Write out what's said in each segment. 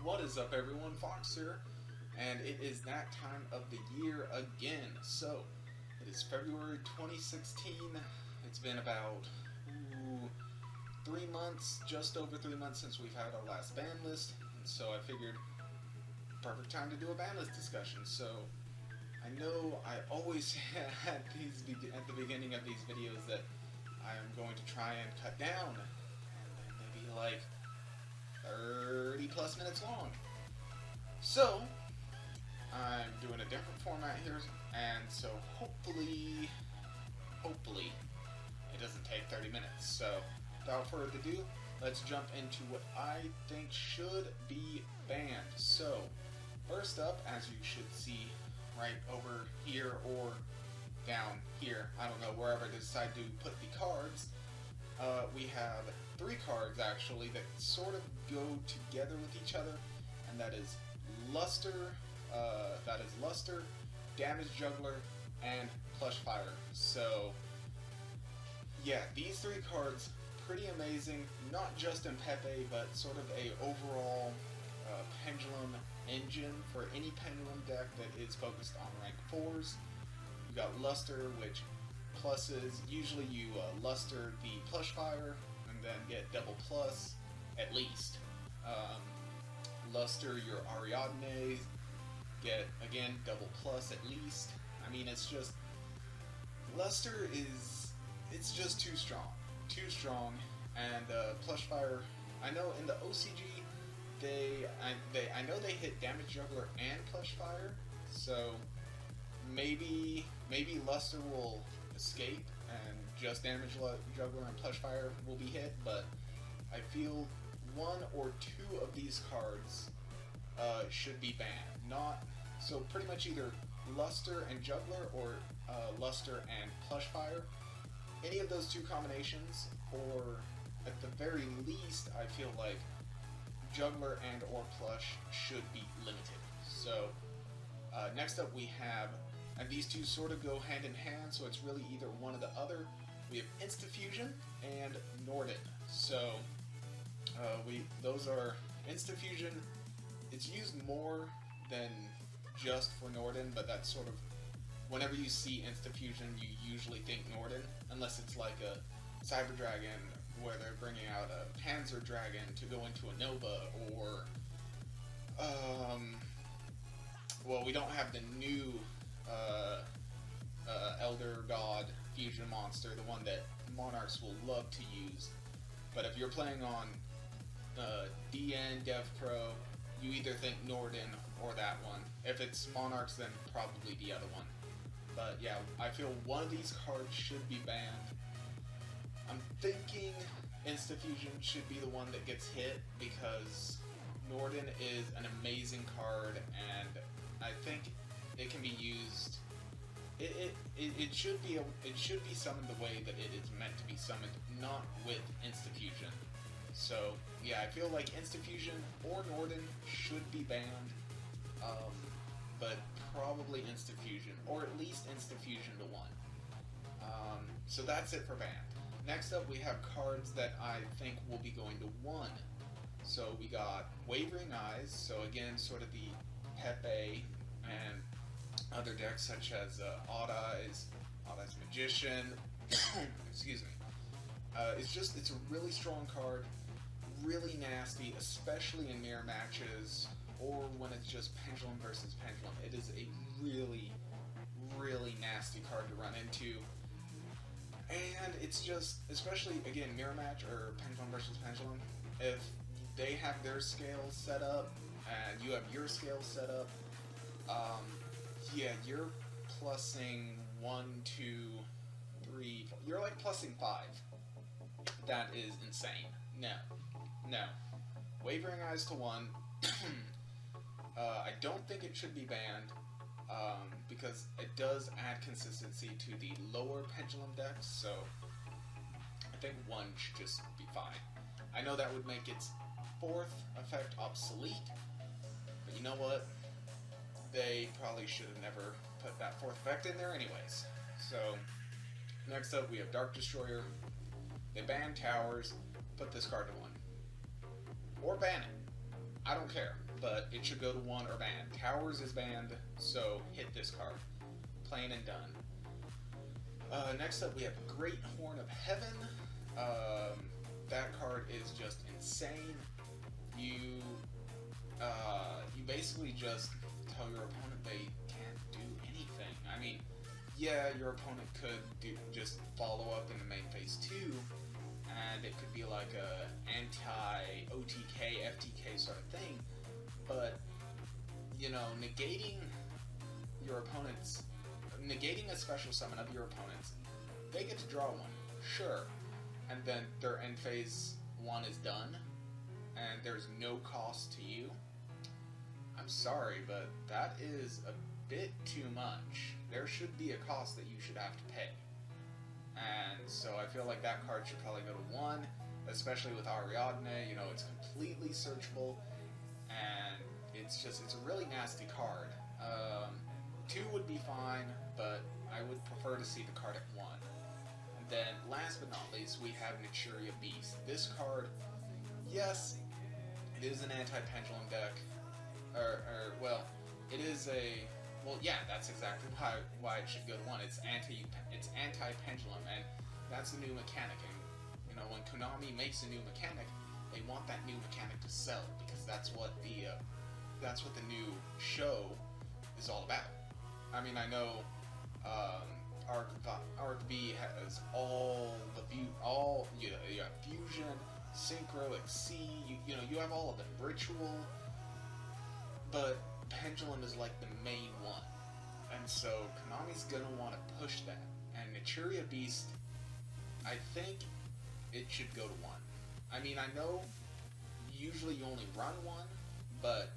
What is up, everyone? Fox here, and it is that time of the year again. So, it is February 2016. It's been about 3 months, just over 3 months since we've had our last ban list, and so I figured perfect time to do a ban list discussion. So, I know I always at the beginning of these videos that I am going to try and cut down, and maybe like 30 plus minutes long. So, I'm doing a different format here, and so hopefully, it doesn't take 30 minutes. So, without further ado, let's jump into what I think should be banned. So, first up, as you should see right over here or down here, I don't know, wherever I decide to put the cards, we have 3 cards actually that sort of go together with each other, and that is Luster, Damage Juggler, and Plush Fire. So yeah, these 3 cards, pretty amazing, not just in Pepe, but sort of a overall pendulum engine for any pendulum deck that is focused on rank 4s. You got Luster, which pluses, usually you luster the Plush Fire and then get double plus at least. Luster your Ariadne, get again double plus at least. I mean, it's just, Luster is, it's just too strong, and Plush Fire, I know in the OCG I know they hit Damage Juggler and Plush Fire, so maybe Luster will escape and just Damage Juggler and Plush Fire will be hit, but I feel 1 or 2 of these cards should be banned. So pretty much either Luster and Juggler or Luster and Plush Fire. Any of those 2 combinations, or at the very least, I feel like Juggler and or Plush should be limited. So next up we have, and these 2 sort of go hand in hand, so it's really either one or the other. We have Insta-Fusion and Norden. So those are Insta-Fusion. It's used more than just for Norden, but that's sort of, whenever you see Insta-Fusion, you usually think Norden, unless it's like a Cyber Dragon where they're bringing out a Panzer Dragon to go into a Nova, or well, we don't have the new Elder God fusion monster, the one that Monarchs will love to use. But if you're playing on DN Dev Pro, you either think Norden or that one. If it's Monarchs, then probably the other one. But yeah, I feel one of these cards should be banned. I'm thinking Insta-Fusion should be the one that gets hit, because Norden is an amazing card, and I think it can be used. It should be summoned the way that it is meant to be summoned, not with Insta-Fusion. So yeah, I feel like Insta-Fusion or Norden should be banned, but probably Insta-Fusion, or at least Insta-Fusion to 1. So that's it for banned. Next up, we have cards that I think will be going to 1. So we got Wavering Eyes, so again, sort of the Pepe and other decks such as Odd Eyes Magician, excuse me. It's a really strong card, really nasty, especially in mirror matches, or when it's just Pendulum versus Pendulum. It is a really, really nasty card to run into. And it's just, especially, again, mirror match or Pendulum versus Pendulum, if they have their scales set up and you have your scales set up, yeah, you're plussing 1, 2, 3, 4. You're like plussing 5. That is insane. No. Wavering Eyes to 1. I don't think it should be banned, because it does add consistency to the lower Pendulum decks, so I think 1 should just be fine. I know that would make its 4th effect obsolete, but you know what? They probably should have never put that 4th effect in there anyways. So next up we have Dark Destroyer. They ban towers, put this card to 1. Or ban it. I don't care. but it should go to 1 or banned. Towers is banned, so hit this card. Plain and done. Next up, we have Great Horn of Heaven. That card is just insane. You basically just tell your opponent they can't do anything. I mean, yeah, your opponent could just follow up in the main phase 2, and it could be like a anti-OTK, FTK sort of thing, but, you know, negating a special summon of your opponents, they get to draw one, sure, and then their end phase 1 is done, and there's no cost to you. I'm sorry, but that is a bit too much. There should be a cost that you should have to pay. And so I feel like that card should probably go to 1, especially with Ariadne. You know, it's completely searchable, and it's a really nasty card. 2 would be fine, but I would prefer to see the card at 1. And then, last but not least, we have Naturia Beast. This card, yes, it is an anti-pendulum deck. It is a... Well, yeah, that's exactly why it should go to 1. It's anti-pendulum, and that's a new mechanic. And, you know, when Konami makes a new mechanic, they want that new mechanic to sell, because that's what the new show is all about. I mean, I know Arc V has you have Fusion, Synchro, Exceed, you know, you have all of them. Ritual, but Pendulum is like the main one. And so Konami's gonna want to push that. And Naturia Beast, I think it should go to 1. I mean, I know usually you only run 1, but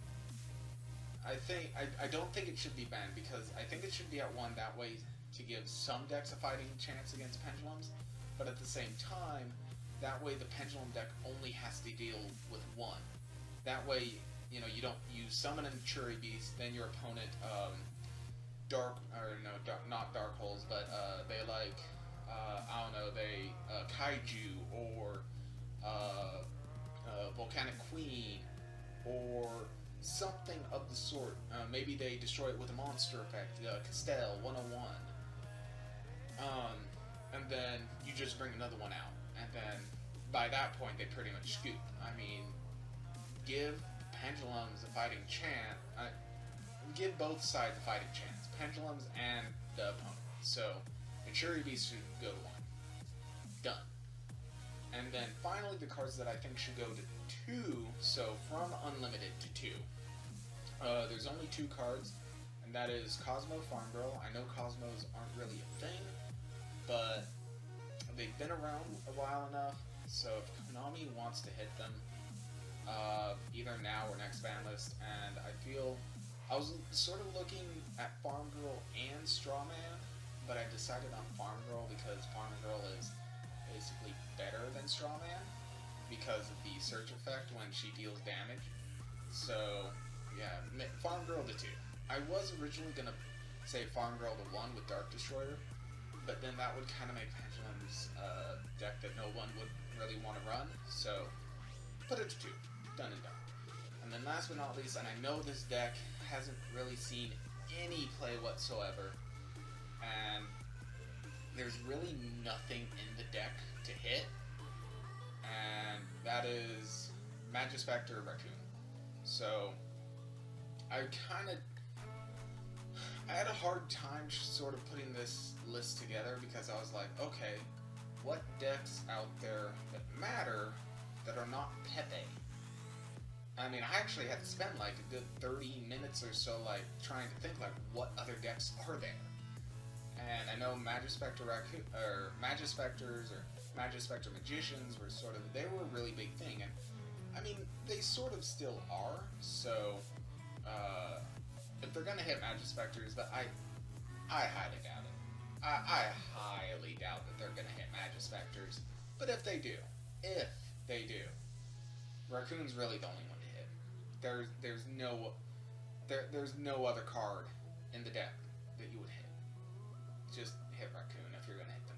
I don't think it should be banned, because I think it should be at 1, that way to give some decks a fighting chance against Pendulums, but at the same time, that way the Pendulum deck only has to deal with 1. That way, you know, you summon a Naturia Beast, then your opponent, not Dark Holes, but they like, I don't know, they, Kaiju, or, Volcanic Queen, or something of the sort. Maybe they destroy it with a monster effect, Castell 101. And then you just bring another one out, and then by that point they pretty much scoop. I mean, give Pendulums a fighting chance. Give both sides a fighting chance, Pendulums and the opponent. So, Naturia Beast should go to 1. Done. And then finally, the cards that I think should go to 2. So from Unlimited to 2. There's only 2 cards, and that is Cosmo Farm Girl. I know Cosmos aren't really a thing, but they've been around a while enough, so if Konami wants to hit them, either now or next Banlist, and I was sort of looking at Farm Girl and Straw Man, but I decided on Farm Girl because Farm Girl is basically better than Straw Man because of the search effect when she deals damage. So, yeah, Farm Girl to 2. I was originally going to say Farm Girl to 1 with Dark Destroyer, but then that would kind of make Pendulum's deck that no one would really want to run, so put it to 2. Done and done. And then last but not least, and I know this deck hasn't really seen any play whatsoever, and there's really nothing in the deck to hit, and that is Magispector Raccoon. So I had a hard time sort of putting this list together, because I was like, okay, what decks out there that matter that are not Pepe? I mean, I actually had to spend like a good 30 minutes or so like trying to think like what other decks are there. And I know Magispector Raccoon, or Magispectors, or Magispector Magicians were they were a really big thing, and I mean, they sort of still are, so if they're gonna hit Magispectors, but I highly doubt it. I highly doubt that they're gonna hit Magispectors, but if they do, Raccoon's really the only one to hit. There's no other card in the deck that you would hit. Just hit Raccoon if you're gonna hit them.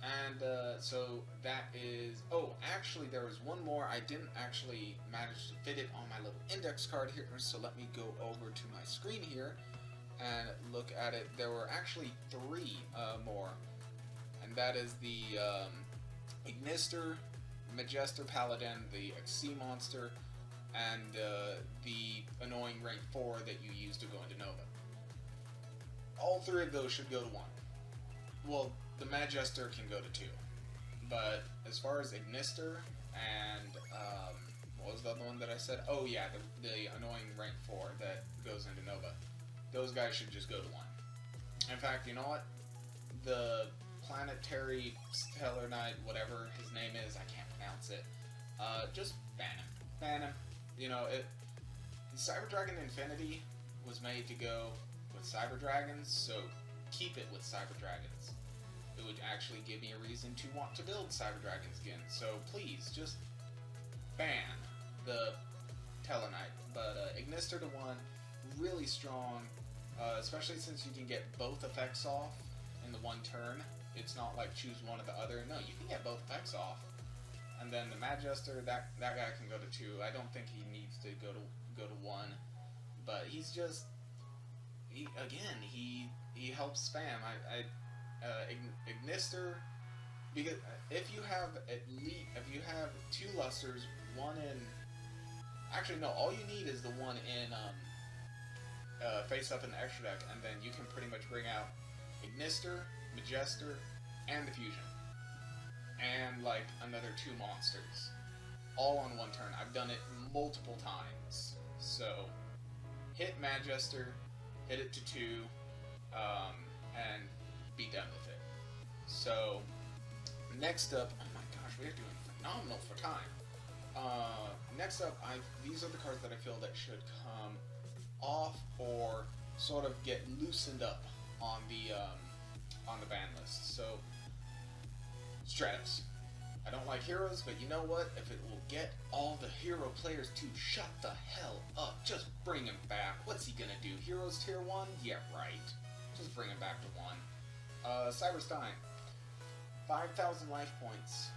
And so that is. Oh, actually, there was one more. I didn't actually manage to fit it on my little index card here, so let me go over to my screen here and look at it. There were actually three more, and that is the Ignister, Majester Paladin, the Sea Monster, and the annoying rank 4 that you use to go into Nova. All three of those should go to 1. Well, the Majester can go to 2. But as far as Ignister and what was the other one that I said? Oh yeah, the annoying rank 4 that goes into Nova. Those guys should just go to 1. In fact, you know what? The Planetary Stellar Knight, whatever his name is, I can't pronounce it. Just ban him. Ban him. You know, Cyber Dragon Infinity was made to go with Cyber Dragons, so keep it with Cyber Dragons. It would actually give me a reason to want to build Cyber Dragons again. So please, just ban the Tellarknight. But Ignister to 1, really strong, especially since you can get both effects off in the one turn. It's not like choose one or the other. No, you can get both effects off. And then the Majester, that guy can go to 2. I don't think he needs to go to 1, but he's just he helps spam. Ignister, because if you have 2 lusters, one in actually no, all you need is the one in face up in the extra deck, and then you can pretty much bring out Ignister, Majester, and the Fusion. And like another 2 monsters, all on one turn. I've done it multiple times. So hit Majester, hit it to 2, and be done with it. So next up, oh my gosh, we're doing phenomenal for time. Next up, these are the cards that I feel that should come off or sort of get loosened up on the ban list. So Stratus. I don't like heroes, but you know what? If it will get all the hero players to shut the hell up, just bring him back. What's he gonna do? Heroes tier 1? Yeah, right. Just bring him back to 1. Cyberstein. 5,000 life points.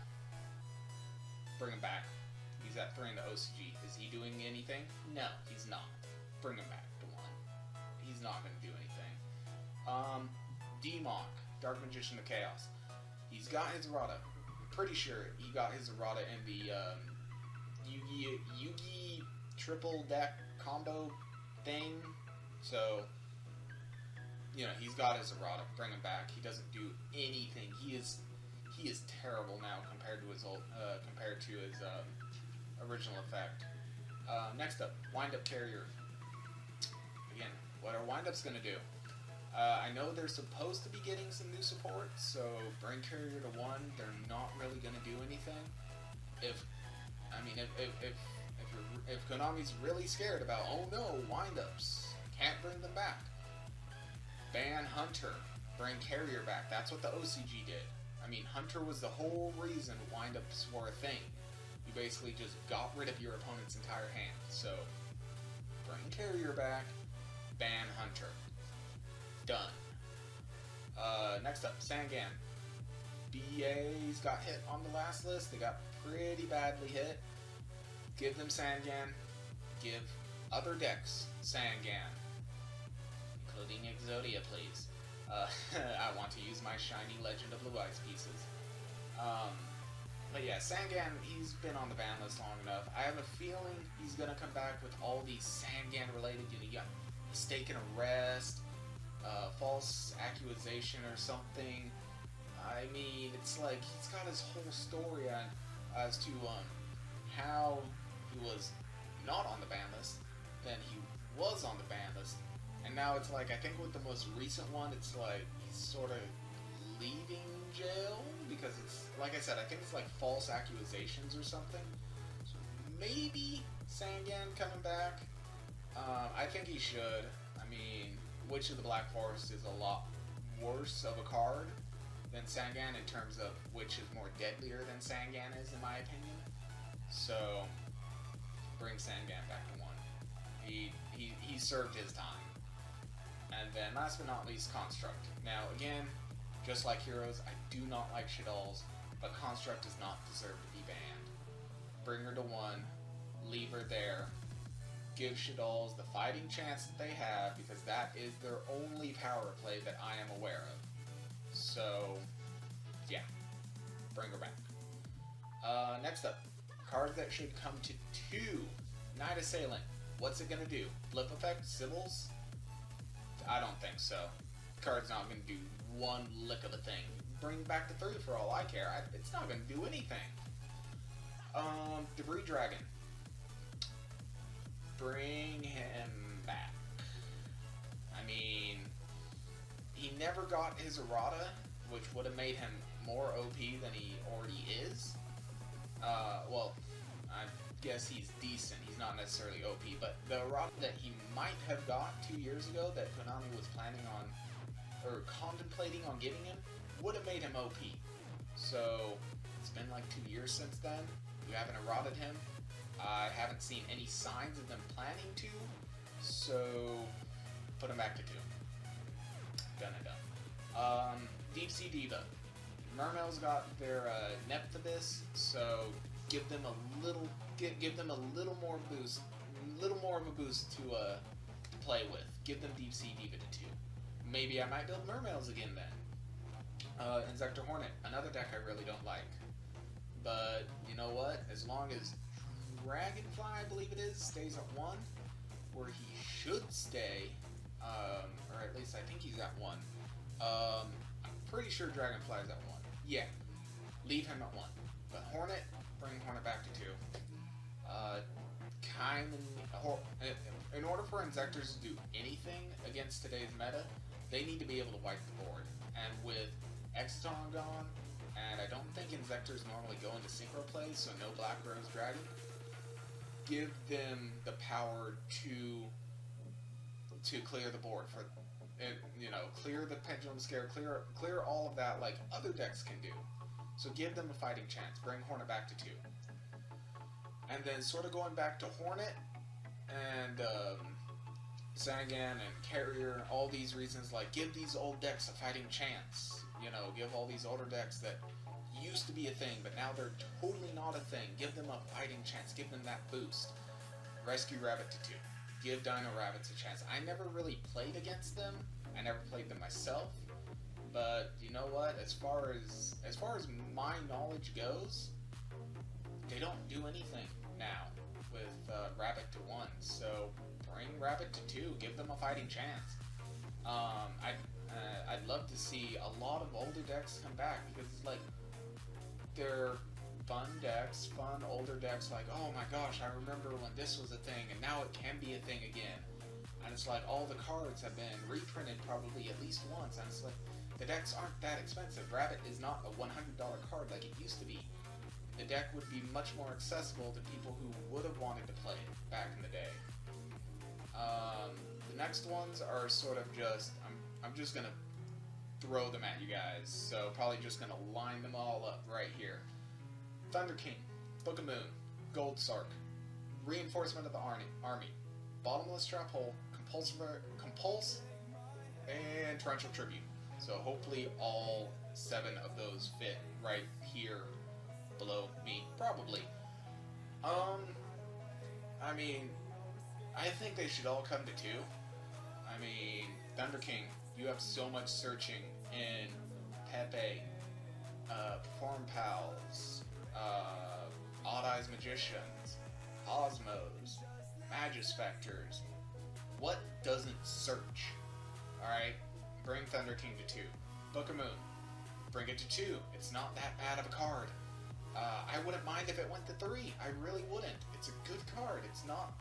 Bring him back. He's at 3 in the OCG. Is he doing anything? No, he's not. Bring him back to 1. He's not gonna do anything. D-Mock. Dark Magician of Chaos. He's got his errata. I'm pretty sure he got his errata in the Yugi triple deck combo thing. So, you know, he's got his errata. Bring him back. He doesn't do anything. He is terrible now compared to his original effect. Next up, Wind Up Carrier. Again, what are Wind Ups gonna do? I know they're supposed to be getting some new support, so bring Carrier to 1. They're not really going to do anything. If Konami's really scared about, oh no, wind-ups, can't bring them back. Ban Hunter, bring Carrier back. That's what the OCG did. I mean, Hunter was the whole reason wind-ups were a thing. You basically just got rid of your opponent's entire hand. So, bring Carrier back, ban Hunter. Done. Next up, Sangan. BA's got hit on the last list. They got pretty badly hit. Give them Sangan. Give other decks Sangan. Including Exodia, please. I want to use my shiny Legend of Blue Eyes pieces. But yeah, Sangan, he's been on the ban list long enough. I have a feeling he's going to come back with all these Sangan related, you got mistaken arrest, false accusation or something. I mean, it's like he's got his whole story as to how he was not on the ban list, then he was on the ban list, and now it's like, I think with the most recent one, it's like he's sort of leaving jail because it's, like I said, I think it's like false accusations or something. So maybe Sangan coming back. I think he should. I mean, Witch of the Black Forest is a lot worse of a card than Sangan in terms of which is more deadlier than Sangan is, in my opinion. So, bring Sangan back to 1. He served his time. And then, last but not least, Construct. Now, again, Just like Heroes, I do not like Shaddoll's, but Construct does not deserve to be banned. Bring her to 1, leave her there, give Shaddoll's the fighting chance that they have, because that is their only power play that I am aware of. So, yeah, bring her back. Next up, card that should come to 2, Knight Assailant. What's it gonna do? Flip effect? Sybils? I don't think so. The card's not gonna do one lick of a thing. Bring back the 3 for all I care. It's not gonna do anything. Debris Dragon. Bring him back. I mean, he never got his errata, which would have made him more OP than he already is. Well, I guess he's decent. He's not necessarily OP, but the errata that he might have got 2 years ago that Konami was planning on, or contemplating on giving him, would have made him OP. So, it's been like 2 years since then. We haven't errated him. I haven't seen any signs of them planning to, so put him back to 2. Done and done. Deep Sea Diva. Mermail's got their Nephthybis, so give them a little more boost, more of a boost to play with. Give them Deep Sea Diva to 2. Maybe I might build Mermails again then. Inzektor Hornet, another deck I really don't like. But, you know what? As long as Dragonfly, I believe it is, stays at 1, where he should stay, or at least I think he's at 1. I'm pretty sure Dragonfly is at 1. Yeah, leave him at 1. But Hornet, bring Hornet back to 2. In order for Inzektors to do anything against today's meta, they need to be able to wipe the board. And with Exciton gone, and I don't think Inzektors normally go into synchro plays, so no Black Rose Dragon, give them the power to clear the board for, clear the Pendulum Scare, clear all of that like other decks can do. So give them a fighting chance. Bring Hornet back to 2. And then sort of going back to Hornet and Zanagan and Carrier, all these reasons, like give these old decks a fighting chance. Give all these older decks that used to be a thing, but now they're totally not a thing. Give them a fighting chance. Give them that boost. Rescue Rabbit to 2. Give Dino Rabbits a chance. I never really played against them. I never played them myself. But you know what? As far as my knowledge goes, they don't do anything now with Rabbit to 1. So bring Rabbit to 2. Give them a fighting chance. I'd love to see a lot of older decks come back, because it's like they're fun decks, fun older decks. Like, oh my gosh, I remember when this was a thing, and now it can be a thing again. And it's like all the cards have been reprinted probably at least once, and it's like the decks aren't that expensive. Rabbit is not a $100 card like it used to be. The deck would be much more accessible to people who would have wanted to play it back in the day. The next ones are sort of just, I'm just gonna throw them at you guys, so probably just gonna line them all up right here. Thunder King, Book of Moon, Gold Sark, Reinforcement of the Army, Bottomless Trap Hole, Compulse, and Torrential Tribute. So hopefully all 7 of those fit right here below me, probably. I mean, I think they should all come to 2. I mean, Thunder King, you have so much searching in Pepe, Perform Pals, Odd Eyes Magicians, Osmos, Magispectors. What doesn't search? Alright, bring Thunder King to 2. Book of Moon, bring it to 2. It's not that bad of a card. I wouldn't mind if it went to 3. I really wouldn't. It's a good card. It's not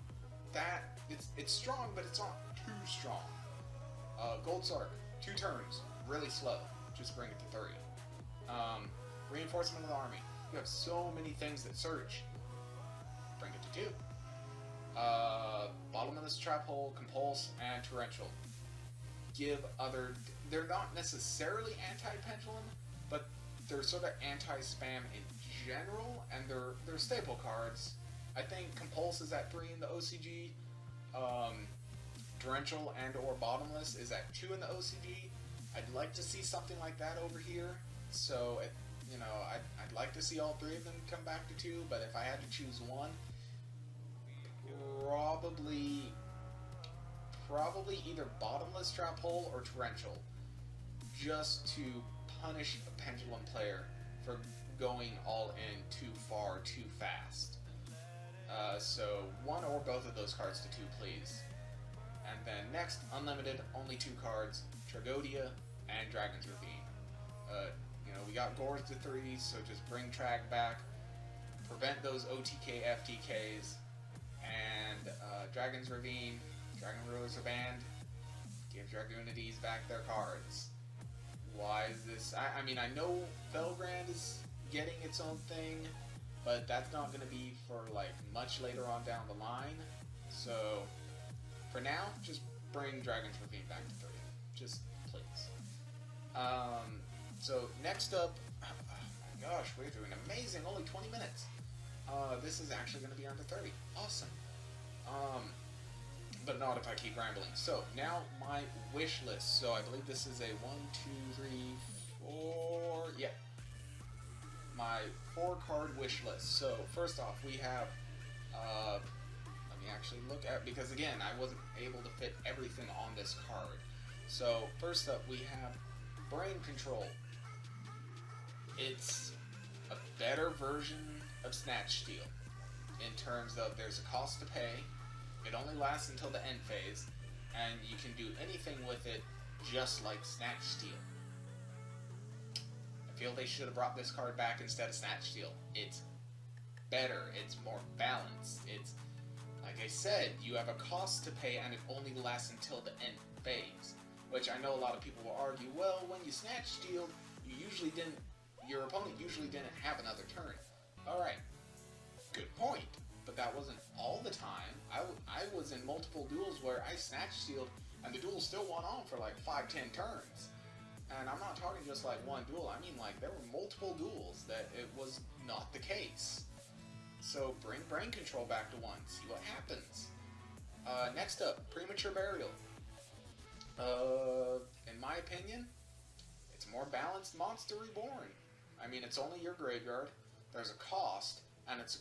that... It's strong, but it's not too strong. Gold Sark, 2 turns. Really slow. Just bring it to 3. Reinforcement of the Army. You have so many things that search. Bring it to 2. Bottomless Trap Hole, Compulse, and Torrential. Give other... They're not necessarily anti-pendulum, but they're sort of anti-spam in general, and they're staple cards. I think Compulse is at 3 in the OCG. Torrential and or Bottomless is at 2 in the OCG. I'd like to see something like that over here. So, you know, I'd like to see all three of them come back to 2, but if I had to choose one, probably either Bottomless Trap Hole or Torrential, just to punish a Pendulum player for going all in too far, too fast. So one or both of those cards to 2, please. And then next, Unlimited, only 2 cards, Tragodia and Dragon's Ravine. You know, we got Gores to 3, so just bring Trag back, prevent those OTK FTKs, and Dragon's Ravine, Dragon Rulers are banned, give Dragoonides back their cards. Why is this? I mean, I know Felgrand is getting its own thing, but that's not going to be for, like, much later on down the line. So, for now, just bring Dragon's Ravine back to 3. Just, please. So, next up, oh my gosh, we're doing amazing, only 20 minutes. This is actually going to be under 30. Awesome. But not if I keep rambling. So, now my wish list. So, I believe this is a 1, 2, 3, 4... Yep. My 4-card wish list. So, first off, we have... let me actually look at... Because, again, I wasn't able to fit everything on this card. So, first up, we have Brain Control. It's a better version of Snatch Steal. In terms of there's a cost to pay, it only lasts until the end phase, and you can do anything with it just like Snatch Steal. I feel they should have brought this card back instead of Snatch Steal. It's better, it's more balanced, it's, like I said, you have a cost to pay and it only lasts until the end phase. Which I know a lot of people will argue, well, when you Snatch Steal, your opponent usually didn't have another turn. Alright, good point. But that wasn't all the time. I was in multiple duels where I Snatch Stealed and the duel still went on for like 5-10 turns. And I'm not talking just like one duel, I mean like there were multiple duels that it was not the case. So bring Brain Control back to 1, see what happens. Next up, Premature Burial. In my opinion, it's a more balanced Monster Reborn. I mean, it's only your graveyard, there's a cost, and it's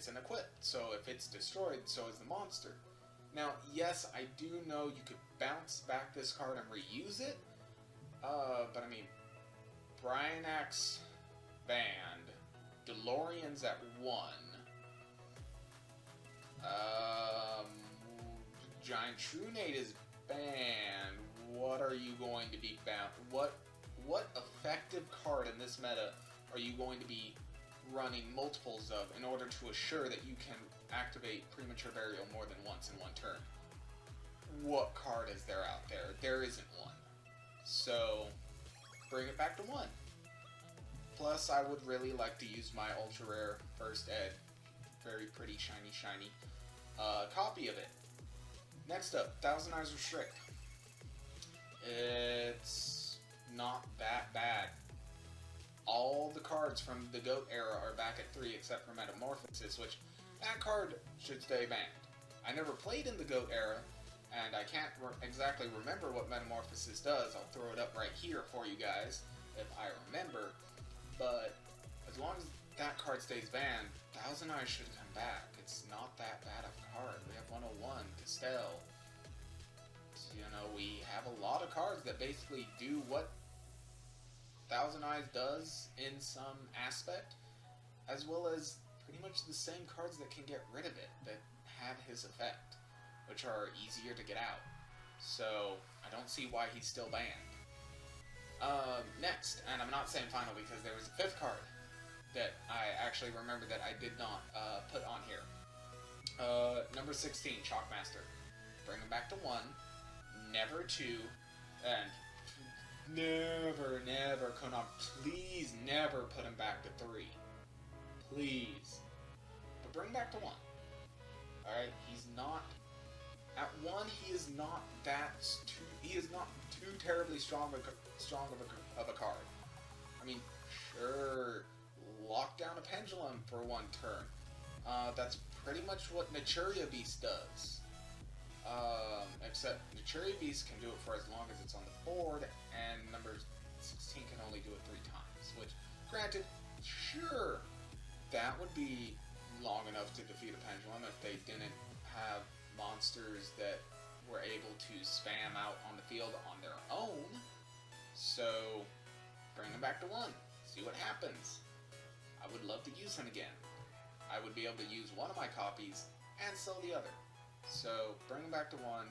an equip, so if it's destroyed, so is the monster. Now, yes, I do know you could bounce back this card and reuse it, but I mean, Bryonax banned, DeLorean's at 1, Giant Trunade is banned. What are you going to be banned? What effective card in this meta are you going to be running multiples of in order to assure that you can activate Premature Burial more than once in 1 turn? What card is there out there? There isn't one. So, bring it back to 1. Plus, I would really like to use my ultra rare First Ed, very pretty, shiny, copy of it. Next up, Thousand Eyes Restrict. It's not that bad. All the cards from the GOAT era are back at 3 except for Metamorphosis, which that card should stay banned. I never played in the GOAT era, and I can't exactly remember what Metamorphosis does. I'll throw it up right here for you guys if I remember, but as long as that card stays banned, Thousand Eyes should come back. It's not that bad of a card. We have 101, Castell. You know, we have a lot of cards that basically do what Thousand Eyes does in some aspect, as well as pretty much the same cards that can get rid of it, that have his effect, which are easier to get out. So, I don't see why he's still banned. Next, and I'm not saying final because there was a 5th card that I actually remember that I did not put on here. Number 16, Chalkmaster. Bring him back to 1, never 2, and never, Konami, please never put him back to 3. Please. But bring him back to 1. Alright, he's not... At 1, he is not too terribly strong of a card. I mean, sure, lock down a Pendulum for 1 turn. That's pretty much what Naturia Beast does. except the Cherry Beast can do it for as long as it's on the board, and number 16 can only do it 3 times, which, granted, sure, that would be long enough to defeat a Pendulum if they didn't have monsters that were able to spam out on the field on their own. So, bring them back to 1, see what happens. I would love to use him again. I would be able to use one of my copies and sell the other. So, bring him back to 1.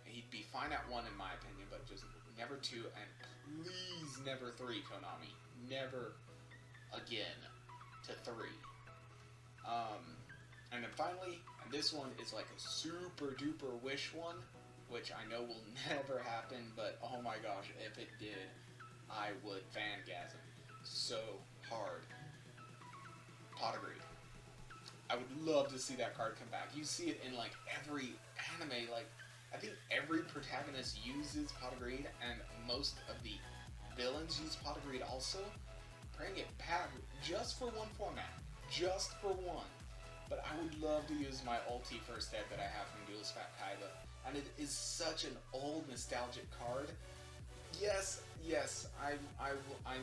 He'd be fine at 1 in my opinion, but just never 2, and please never 3, Konami. Never again to 3. And then finally, and this one is like a super duper wish one, which I know will never happen, but oh my gosh, if it did, I would fangasm so hard. Pot of Greed. I would love to see that card come back. You see it in like every anime, like I think every protagonist uses Pot of Greed, and most of the villains use Pot of Greed also. Bring it back just for 1 format. Just for 1. But I would love to use my ulti first ed that I have from Duelist Fat Kaiba. And it is such an old nostalgic card. Yes, I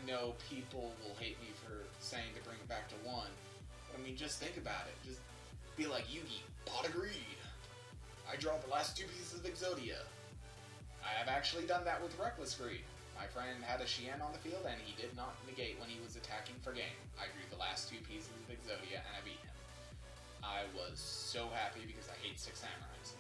know people will hate me for saying to bring it back to 1. But I mean, just think about it. Just be like Yugi, Pot of Greed. I draw the last 2 pieces of Exodia. I have actually done that with Reckless Greed. My friend had a Shien on the field and he did not negate when he was attacking for game. I drew the last 2 pieces of Exodia and I beat him. I was so happy because I hate 6 Samurais.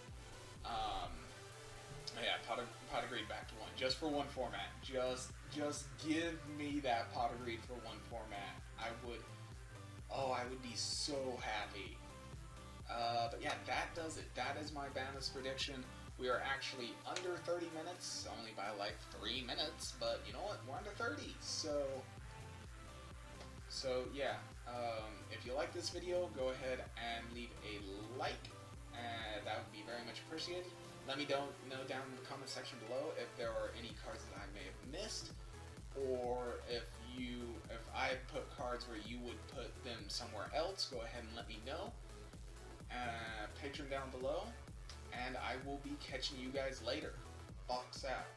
Yeah, Pot of Greed back to 1, just for 1 format. Just give me that Pot of Greed for 1 format. I would be so happy. But yeah, that does it. That is my Banlist prediction. We are actually under 30 minutes, only by like 3 minutes, but you know what? We're under 30, so yeah. If you like this video, go ahead and leave a like, and that would be very much appreciated. Let me know down in the comment section below if there are any cards that I may have missed, or if I put cards where you would put them somewhere else. Go ahead and let me know. Patreon down below, and I will be catching you guys later. Box out.